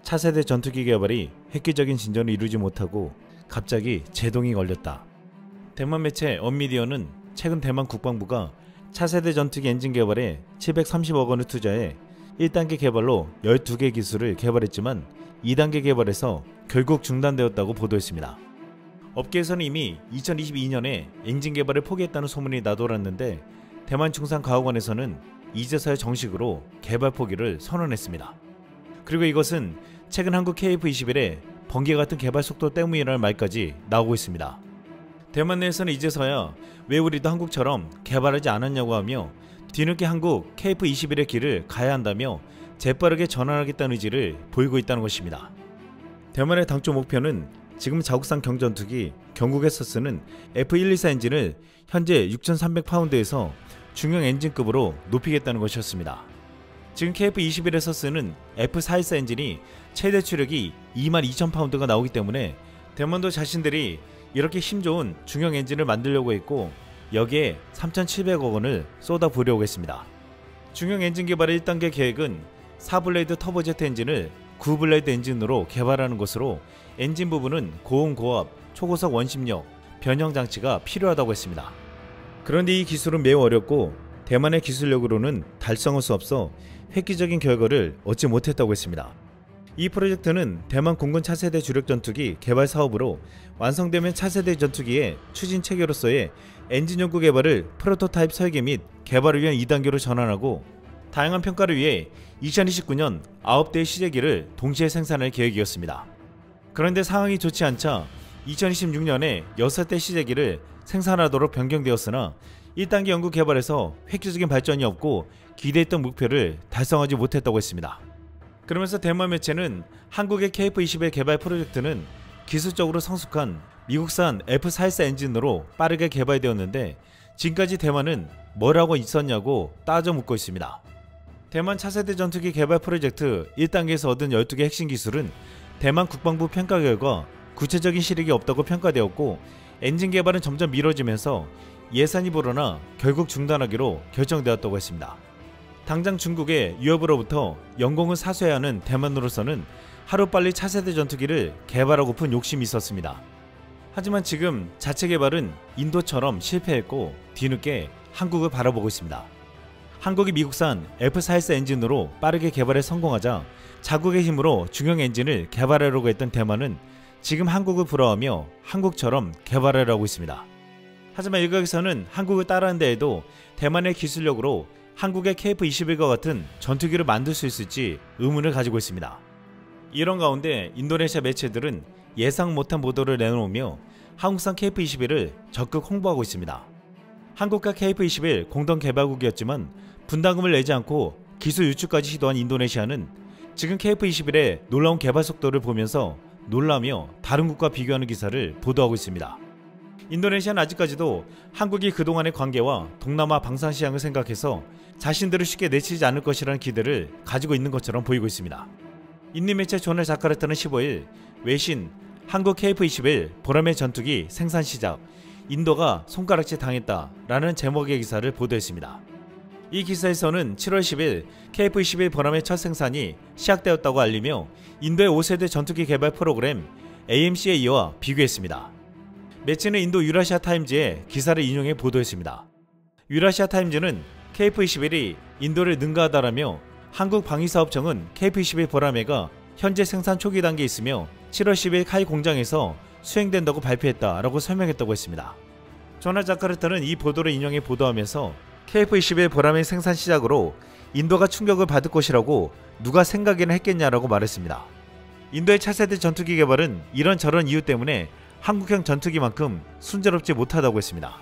차세대 전투기 개발이 획기적인 진전을 이루지 못하고 갑자기 제동이 걸렸다. 대만 매체 언미디어는 최근 대만 국방부가 차세대 전투기 엔진 개발에 730억 원을 투자해 1단계 개발로 12개 기술을 개발했지만 2단계 개발에서 결국 중단되었다고 보도했습니다. 업계에서는 이미 2022년에 엔진 개발을 포기했다는 소문이 나돌았는데 대만 충상과학원에서는 이제서야 정식으로 개발 포기를 선언했습니다. 그리고 이것은 최근 한국 KF-21의 번개 같은 개발 속도 때문이라는 말까지 나오고 있습니다. 대만 내에서는 이제서야 왜 우리도 한국처럼 개발하지 않았냐고 하며 뒤늦게 한국 KF-21의 길을 가야 한다며 재빠르게 전환하겠다는 의지를 보이고 있다는 것입니다. 대만의 당초 목표는 지금 자국산 경전투기 경국에서 쓰는 F124 엔진을 현재 6,300파운드에서 중형 엔진급으로 높이겠다는 것이었습니다. 지금 KF-21에서 쓰는 F414 엔진이 최대 추력이 22,000파운드가 나오기 때문에 대만도 자신들이 이렇게 힘 좋은 중형 엔진을 만들려고 했고 여기에 3,700억 원을 쏟아부으려고 했습니다. 중형 엔진 개발의 1단계 계획은 4블레이드 터보제트 엔진을 9블레이드 엔진으로 개발하는 것으로 엔진 부분은 고온 고압, 초고속 원심력, 변형 장치가 필요하다고 했습니다. 그런데 이 기술은 매우 어렵고 대만의 기술력으로는 달성할 수 없어 획기적인 결과를 얻지 못했다고 했습니다. 이 프로젝트는 대만 공군 차세대 주력 전투기 개발 사업으로 완성되면 차세대 전투기의 추진 체계로서의 엔진 연구 개발을 프로토타입 설계 및 개발을 위한 2단계로 전환하고 다양한 평가를 위해 2029년 9대의 시제기를 동시에 생산할 계획이었습니다. 그런데 상황이 좋지 않자 2026년에 6대 시제기를 생산하도록 변경되었으나 1단계 연구 개발에서 획기적인 발전이 없고 기대했던 목표를 달성하지 못했다고 했습니다. 그러면서 대만 매체는 한국의 KF-21 개발 프로젝트는 기술적으로 성숙한 미국산 F414 엔진으로 빠르게 개발되었는데 지금까지 대만은 뭘 하고 있었냐고 따져 묻고 있습니다. 대만 차세대 전투기 개발 프로젝트 1단계에서 얻은 12개 핵심 기술은 대만 국방부 평가 결과 구체적인 실익이 없다고 평가되었고 엔진 개발은 점점 미뤄지면서 예산이 불어나 결국 중단하기로 결정되었다고 했습니다. 당장 중국의 위협으로부터 영공을 사수해야 하는 대만으로서는 하루빨리 차세대 전투기를 개발하고픈 욕심이 있었습니다. 하지만 지금 자체 개발은 인도처럼 실패했고 뒤늦게 한국을 바라보고 있습니다. 한국이 미국산 F414 엔진으로 빠르게 개발에 성공하자 자국의 힘으로 중형 엔진을 개발하려고 했던 대만은 지금 한국을 부러워하며 한국처럼 개발하려고 있습니다. 하지만 일각에서는 한국을 따라한 데에도 대만의 기술력으로 한국의 KF-21과 같은 전투기를 만들 수 있을지 의문을 가지고 있습니다. 이런 가운데 인도네시아 매체들은 예상 못한 보도를 내놓으며 한국산 KF-21을 적극 홍보하고 있습니다. 한국과 KF-21 공동 개발국이었지만 분담금을 내지 않고 기술 유출까지 시도한 인도네시아는 지금 KF-21의 놀라운 개발 속도를 보면서 놀라며 다른 국가와 비교하는 기사를 보도하고 있습니다. 인도네시아는 아직까지도 한국이 그동안의 관계와 동남아 방산시장을 생각해서 자신들을 쉽게 내치지 않을 것이라는 기대를 가지고 있는 것처럼 보이고 있습니다. 인도 매체 조널 자카르타는 15일 외신 한국 KF-21 보라매 전투기 생산 시작 인도가 손가락질 당했다 라는 제목의 기사를 보도했습니다. 이 기사에서는 7월 10일 KF-21 보라매 첫 생산이 시작되었다고 알리며 인도의 5세대 전투기 개발 프로그램 AMCA와 비교했습니다. 매체는 인도 유라시아 타임즈의 기사를 인용해 보도했습니다. 유라시아 타임즈는 KF-21이 인도를 능가하다라며 한국 방위사업청은 KF-21 보라매가 현재 생산 초기 단계에 있으며 7월 10일 카이 공장에서 수행된다고 발표했다라고 설명했다고 했습니다. 조널 자카르타는 이 보도를 인용해 보도하면서 KF-21 보라매 생산 시작으로 인도가 충격을 받을 것이라고 누가 생각이나 했겠냐라고 말했습니다. 인도의 차세대 전투기 개발은 이런저런 이유 때문에 한국형 전투기만큼 순조롭지 못하다고 했습니다.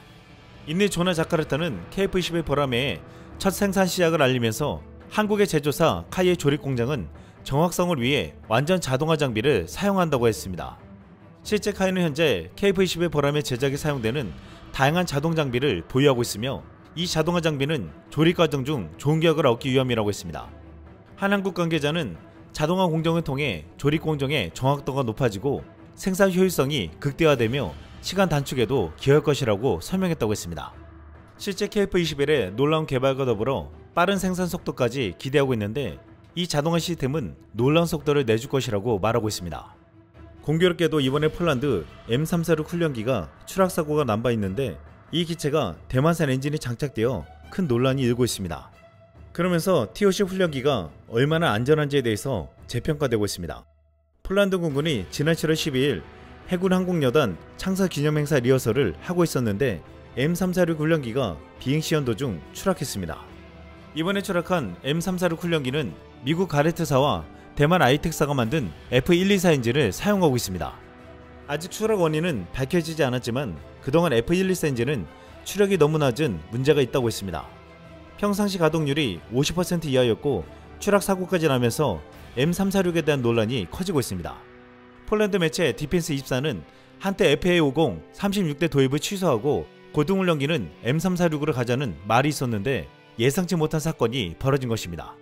인도 조널 자카르타는 KF-21 보라매의 첫 생산 시작을 알리면서 한국의 제조사 카이의 조립 공장은 정확성을 위해 완전 자동화 장비를 사용한다고 했습니다. 실제 카이는 현재 KF-21 보라매 제작에 사용되는 다양한 자동 장비를 보유하고 있으며 이 자동화 장비는 조립 과정 중 좋은 결과를 얻기 위함이라고 했습니다. 한 한국 관계자는 자동화 공정을 통해 조립 공정의 정확도가 높아지고 생산 효율성이 극대화되며 시간 단축에도 기여할 것이라고 설명했다고 했습니다. 실제 KF-21의 놀라운 개발과 더불어 빠른 생산 속도까지 기대하고 있는데 이 자동화 시스템은 놀라운 속도를 내줄 것이라고 말하고 있습니다. 공교롭게도 이번에 폴란드 M346 훈련기가 추락사고가 난 바 있는데 이 기체가 대만산 엔진이 장착되어 큰 논란이 일고 있습니다. 그러면서 TOC 훈련기가 얼마나 안전한지에 대해서 재평가되고 있습니다. 폴란드 공군이 지난 7월 12일 해군 항공여단 창사 기념행사 리허설을 하고 있었는데 M346 훈련기가 비행시연 도중 추락했습니다. 이번에 추락한 M346 훈련기는 미국 가레트사와 대만 아이텍사가 만든 F124 엔진을 사용하고 있습니다. 아직 추락 원인은 밝혀지지 않았지만 그동안 F124 엔진은 추력이 너무 낮은 문제가 있다고 했습니다. 평상시 가동률이 50% 이하였고 추락 사고까지 나면서 M346에 대한 논란이 커지고 있습니다. 폴란드 매체 디펜스24는 한때 FA50 36대 도입을 취소하고 고등훈련기는 M346으로 가자는 말이 있었는데 예상치 못한 사건이 벌어진 것입니다.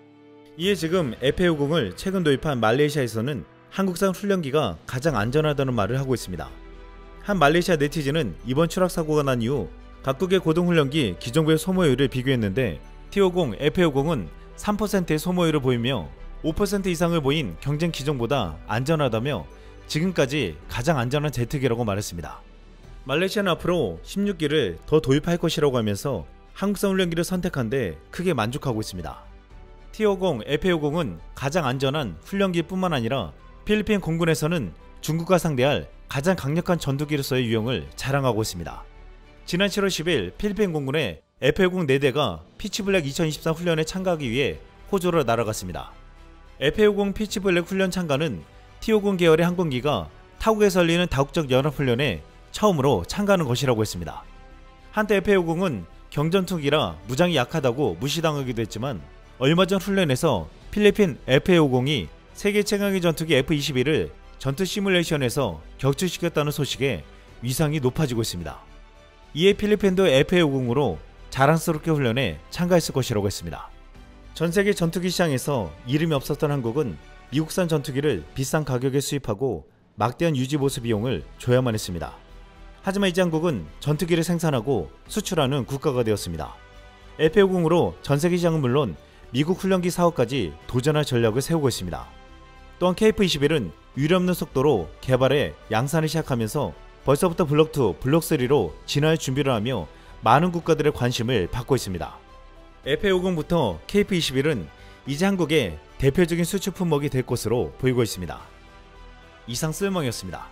이에 지금 FA50을 최근 도입한 말레이시아에서는 한국산 훈련기가 가장 안전하다는 말을 하고 있습니다. 한 말레이시아 네티즌은 이번 추락 사고가 난 이후 각국의 고등훈련기 기존부의 소모율을 비교했는데 T50, FA50은 3%의 소모율을 보이며 5% 이상을 보인 경쟁 기종보다 안전하다며 지금까지 가장 안전한 제트기라고 말했습니다. 말레이시아는 앞으로 16기를 더 도입할 것이라고 하면서 한국산 훈련기를 선택한 데 크게 만족하고 있습니다. T50, FA50은 가장 안전한 훈련기뿐만 아니라 필리핀 공군에서는 중국과 상대할 가장 강력한 전투기로서의 유형을 자랑하고 있습니다. 지난 7월 10일 필리핀 공군의 FA50 4대가 피치블랙 2024 훈련에 참가하기 위해 호주로 날아갔습니다. FA50 피치블랙 훈련 참가는 T50 계열의 항공기가 타국에서 열리는 다국적 연합훈련에 처음으로 참가하는 것이라고 했습니다. 한때 FA50은 경전투기라 무장이 약하다고 무시당하기도 했지만 얼마 전 훈련에서 필리핀 FA50이 세계 최강의 전투기 F-21을 전투 시뮬레이션에서 격추시켰다는 소식에 위상이 높아지고 있습니다. 이에 필리핀도 FA50으로 자랑스럽게 훈련에 참가했을 것이라고 했습니다. 전세계 전투기 시장에서 이름이 없었던 한국은 미국산 전투기를 비싼 가격에 수입하고 막대한 유지보수 비용을 줘야만 했습니다. 하지만 이제 한국은 전투기를 생산하고 수출하는 국가가 되었습니다. FA50으로 전세계 시장은 물론 미국 훈련기 사업까지 도전할 전략을 세우고 있습니다. 또한 KF-21은 유례없는 속도로 개발해 양산을 시작하면서 벌써부터 블록2, 블록3로 진화할 준비를 하며 많은 국가들의 관심을 받고 있습니다. FA50부터 KF-21은 이제 한국의 대표적인 수출 품목이 될 것으로 보이고 있습니다. 이상 쓸멍이었습니다.